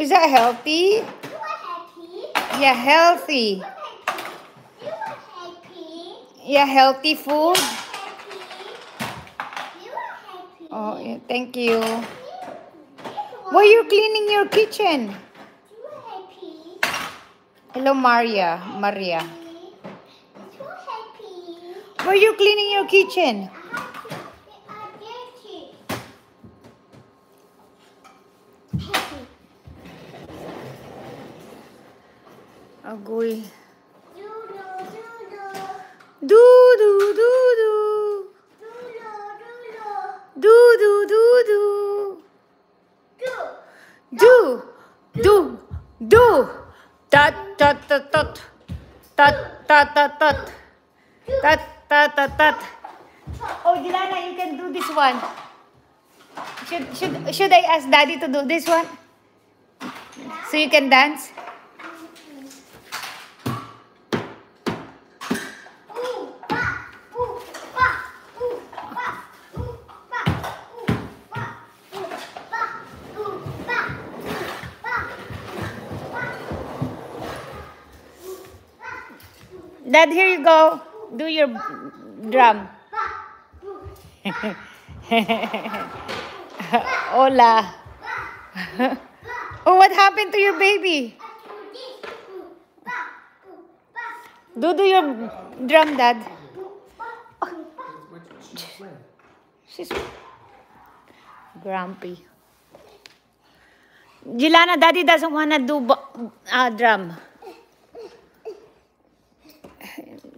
Is that healthy? Yeah, healthy. Yeah, healthy food. Oh, yeah, thank you. Why are you cleaning your kitchen? Hello, Maria. Why are you cleaning your kitchen? Agoy. Do. Tat. Oh, Dilana, you can do this one. Should I ask Daddy to do this one? So you can dance? Dad, here you go. Do your drum. Hola. Oh, what happened to your baby? Do your drum, Dad. She's grumpy. Jilana, Daddy doesn't want to do drum.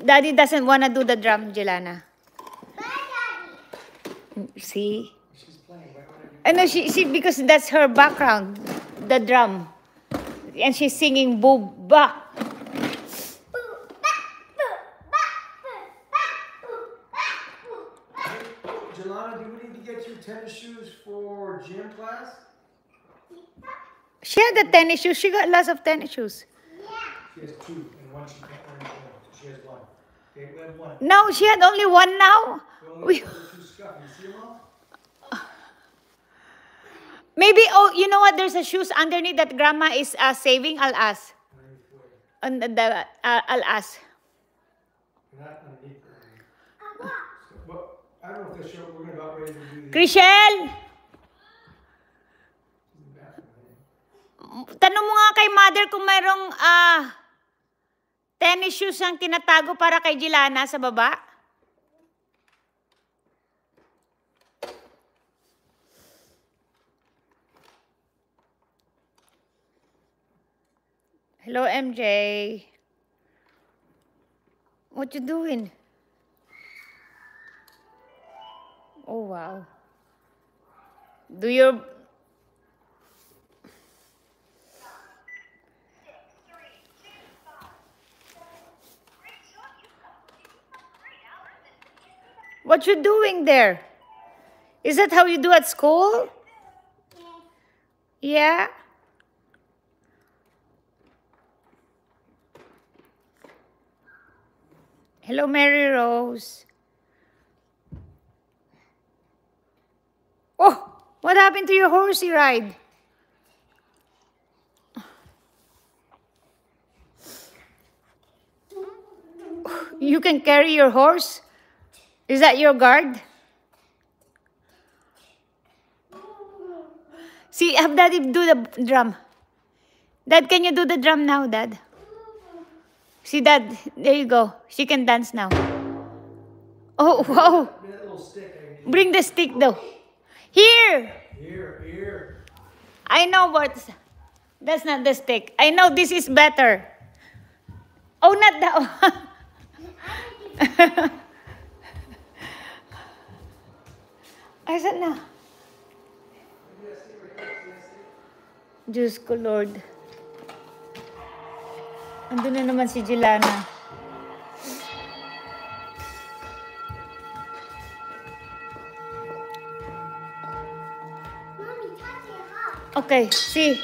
Daddy doesn't want to do the drum, Jilana. See? I know she because that's her background, the drum. And she's singing booba. Jelana, do we need to get you tennis shoes for gym class? She had the tennis shoes. She got lots of tennis shoes. Yeah. She has two, and one she can't wear anymore. So she has one. Okay, we have one. No, she had only one now. Only two scuffed. You see them all? Maybe, oh, you know what? There's a shoes underneath that Grandma is saving. I'll ask. I'll ask. Not underneath. Well, I don't know if they're we're about ready to do this. Chriselle! Tanong mo nga kay Mother kung mayroong tennis shoes ang tinatago para kay Jilana sa baba. Hello, MJ. What you doing? Oh, wow. Do your... What you doing there? Is that how you do at school? Yeah? Hello, Mary Rose. Oh, what happened to your horsey ride? You can carry your horse? Is that your guard? See, have Daddy do the drum. Dad, can you do the drum now, Dad? See, Dad, there you go. She can dance now. Oh, wow. Bring the stick, though. Here. Here. I know, but that's not the stick. I know this is better. Oh, not that one. Asan na? Diyos ko, Lord. Andun na naman si Jilana. Okay, see.